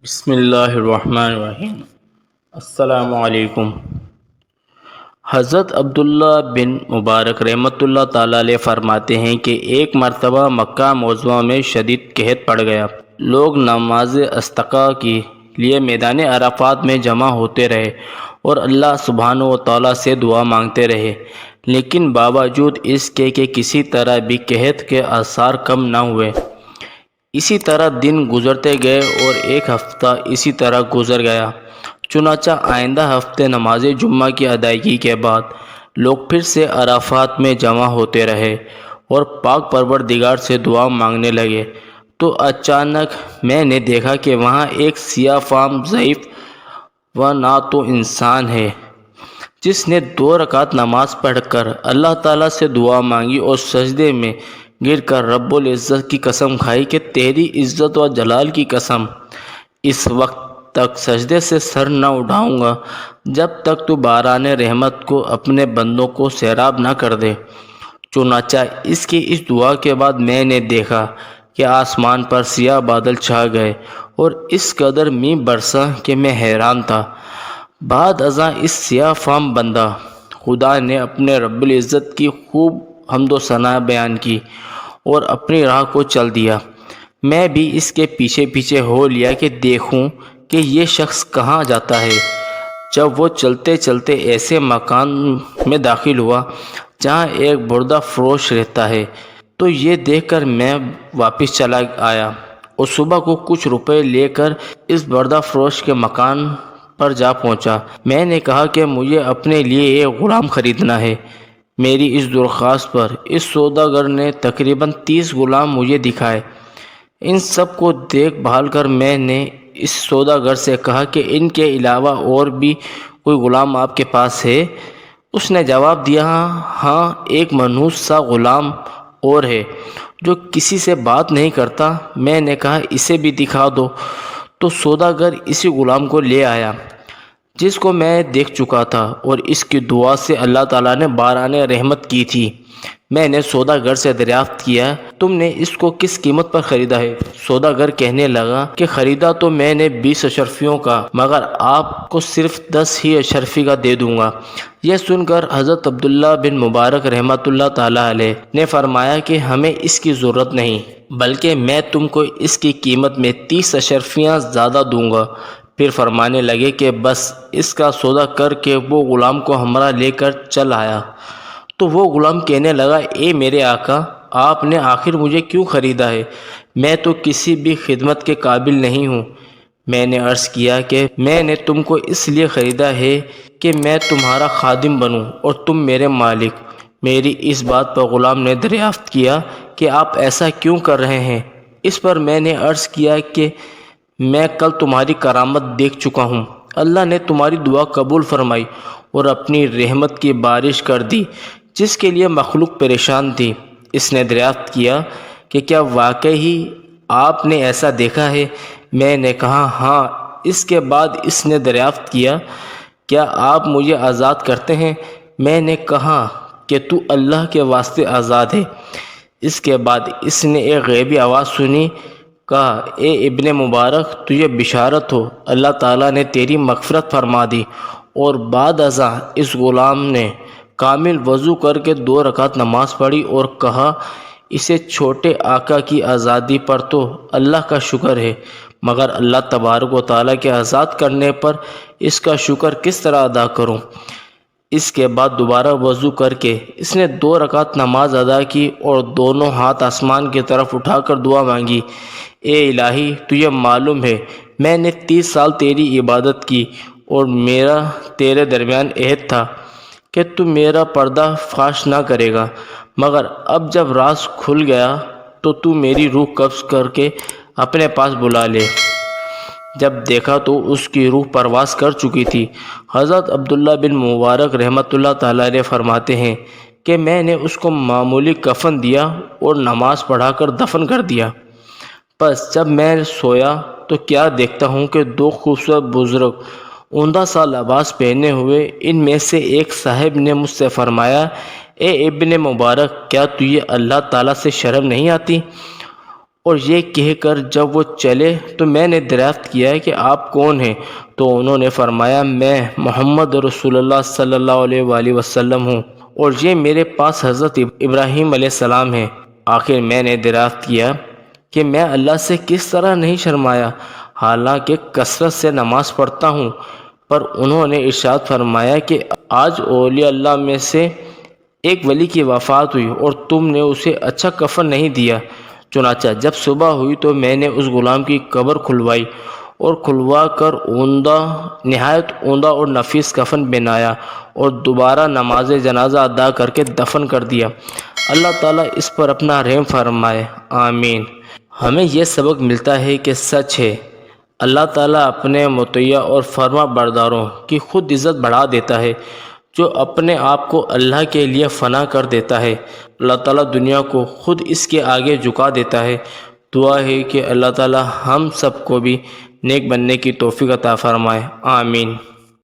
بسم اللہ الرحمن الرحیم۔ السلام علیکم۔ حضرت عبداللہ بن مبارک رحمۃ اللہ تعالیٰ علیہ فرماتے ہیں کہ ایک مرتبہ مکہ معظمہ میں شدید قحط پڑ گیا۔ لوگ نماز استسقاء کے لیے میدان عرفات میں جمع ہوتے رہے اور اللہ سبحانہ و تعالیٰ سے دعا مانگتے رہے، لیکن باوجود اس کے کہ کسی طرح بھی قحط کے آثار کم نہ ہوئے۔ اسی طرح دن گزرتے گئے اور ایک ہفتہ اسی طرح گزر گیا۔ چنانچہ آئندہ ہفتے نماز جمعہ کی ادائیگی کے بعد لوگ پھر سے عرفات میں جمع ہوتے رہے اور پاک پروردگار سے دعا مانگنے لگے تو اچانک میں نے دیکھا کہ وہاں ایک سیاہ فام ضعیف و نہ تو انسان ہے، جس نے 2 رکعت نماز پڑھ کر اللہ تعالیٰ سے دعا مانگی اور سجدے میں گر کر رب العزت کی قسم کھائی کہ تیری عزت و جلال کی قسم، اس وقت تک سجدے سے سر نہ اٹھاؤں گا جب تک تو باران رحمت کو اپنے بندوں کو سیراب نہ کر دے۔ چنانچہ اس کی اس دعا کے بعد میں نے دیکھا کہ آسمان پر سیاہ بادل چھا گئے اور اس قدر مینہ برسا کہ میں حیران تھا۔ بعد ازاں اس سیاہ فام بندہ خدا نے اپنے رب العزت کی خوب حمد و ثنا بیان کی اور اپنی راہ کو چل دیا۔ میں بھی اس کے پیچھے پیچھے ہو لیا کہ دیکھوں کہ یہ شخص کہاں جاتا ہے۔ جب وہ چلتے چلتے ایسے مکان میں داخل ہوا جہاں ایک بردہ فروش رہتا ہے تو یہ دیکھ کر میں واپس چلا آیا اور صبح کو کچھ روپے لے کر اس بردہ فروش کے مکان پر جا پہنچا۔ میں نے کہا کہ مجھے اپنے لیے ایک غلام خریدنا ہے۔ میری اس درخواست پر اس سوداگر نے تقریباً 30 غلام مجھے دکھائے۔ ان سب کو دیکھ بھال کر میں نے اس سوداگر سے کہا کہ ان کے علاوہ اور بھی کوئی غلام آپ کے پاس ہے؟ اس نے جواب دیا، ہاں ایک منحوس سا غلام اور ہے جو کسی سے بات نہیں کرتا۔ میں نے کہا اسے بھی دکھا دو، تو سوداگر اسی غلام کو لے آیا جس کو میں دیکھ چکا تھا اور اس کی دعا سے اللہ تعالیٰ نے باران رحمت کی تھی۔ میں نے سوداگر سے دریافت کیا، تم نے اس کو کس قیمت پر خریدا ہے؟ سوداگر کہنے لگا کہ خریدا تو میں نے 20 اشرفیوں کا، مگر آپ کو صرف 10 ہی اشرفی کا دے دوں گا۔ یہ سن کر حضرت عبداللہ بن مبارک رحمۃ اللہ تعالیٰ علیہ نے فرمایا کہ ہمیں اس کی ضرورت نہیں، بلکہ میں تم کو اس کی قیمت میں 30 اشرفیاں زیادہ دوں گا۔ پھر فرمانے لگے کہ بس اس کا سودا کر کے وہ غلام کو ہمراہ لے کر چل آیا۔ تو وہ غلام کہنے لگا، اے میرے آقا، آپ نے آخر مجھے کیوں خریدا ہے؟ میں تو کسی بھی خدمت کے قابل نہیں ہوں۔ میں نے عرض کیا کہ میں نے تم کو اس لیے خریدا ہے کہ میں تمہارا خادم بنوں اور تم میرے مالک۔ میری اس بات پر غلام نے دریافت کیا کہ آپ ایسا کیوں کر رہے ہیں؟ اس پر میں نے عرض کیا کہ میں کل تمہاری کرامت دیکھ چکا ہوں۔ اللہ نے تمہاری دعا قبول فرمائی اور اپنی رحمت کی بارش کر دی جس کے لیے مخلوق پریشان تھی۔ اس نے دریافت کیا کہ کیا واقعی آپ نے ایسا دیکھا ہے؟ میں نے کہا ہاں۔ اس کے بعد اس نے دریافت کیا، کیا آپ مجھے آزاد کرتے ہیں؟ میں نے کہا کہ تو اللہ کے واسطے آزاد ہے۔ اس کے بعد اس نے ایک غیبی آواز سنی، کہا، اے ابن مبارک، تجھے بشارت ہو، اللہ تعالیٰ نے تیری مغفرت فرما دی۔ اور بعد ازاں اس غلام نے کامل وضو کر کے 2 رکعت نماز پڑھی اور کہا، اسے چھوٹے آقا کی آزادی پر تو اللہ کا شکر ہے، مگر اللہ تبارک و تعالیٰ کے آزاد کرنے پر اس کا شکر کس طرح ادا کروں؟ اس کے بعد دوبارہ وضو کر کے اس نے 2 رکعت نماز ادا کی اور دونوں ہاتھ آسمان کی طرف اٹھا کر دعا مانگی، اے الہی، تجھے معلوم ہے میں نے 30 سال تیری عبادت کی اور میرا تیرے درمیان عہد تھا کہ تو میرا پردہ فاش نہ کرے گا، مگر اب جب راز کھل گیا تو میری روح قبض کر کے اپنے پاس بلا لے۔ جب دیکھا تو اس کی روح پرواز کر چکی تھی۔ حضرت عبداللہ بن مبارک رحمۃ اللہ تعالیٰ علیہ فرماتے ہیں کہ میں نے اس کو معمولی کفن دیا اور نماز پڑھا کر دفن کر دیا۔ پس جب میں سویا تو کیا دیکھتا ہوں کہ 2 خوبصورت بزرگ عمدہ سا لباس پہنے ہوئے، ان میں سے ایک صاحب نے مجھ سے فرمایا، اے ابن مبارک، کیا تجھے اللہ تعالیٰ سے شرم نہیں آتی؟ اور یہ کہہ کر جب وہ چلے تو میں نے دریافت کیا کہ آپ کون ہیں؟ تو انہوں نے فرمایا میں محمد رسول اللہ صلی اللہ علیہ وآلہ وسلم ہوں، اور یہ میرے پاس حضرت ابراہیم علیہ السلام ہیں۔ آخر میں نے دریافت کیا کہ میں اللہ سے کس طرح نہیں شرمایا، حالانکہ کثرت سے نماز پڑھتا ہوں؟ پر انہوں نے ارشاد فرمایا کہ آج اولیاء اللہ میں سے ایک ولی کی وفات ہوئی اور تم نے اسے اچھا کفن نہیں دیا۔ چنانچہ جب صبح ہوئی تو میں نے اس غلام کی قبر کھلوائی اور کھلوا کر نہایت عمدہ اور نفیس کفن بنایا اور دوبارہ نماز جنازہ ادا کر کے دفن کر دیا۔ اللہ تعالیٰ اس پر اپنا رحم فرمائے، آمین۔ ہمیں یہ سبق ملتا ہے کہ سچ ہے، اللہ تعالیٰ اپنے مطیع اور فرما برداروں کی خود عزت بڑھا دیتا ہے۔ جو اپنے آپ کو اللہ کے لیے فنا کر دیتا ہے، اللہ تعالیٰ دنیا کو خود اس کے آگے جھکا دیتا ہے۔ دعا ہے کہ اللہ تعالیٰ ہم سب کو بھی نیک بننے کی توفیق عطا فرمائے، آمین۔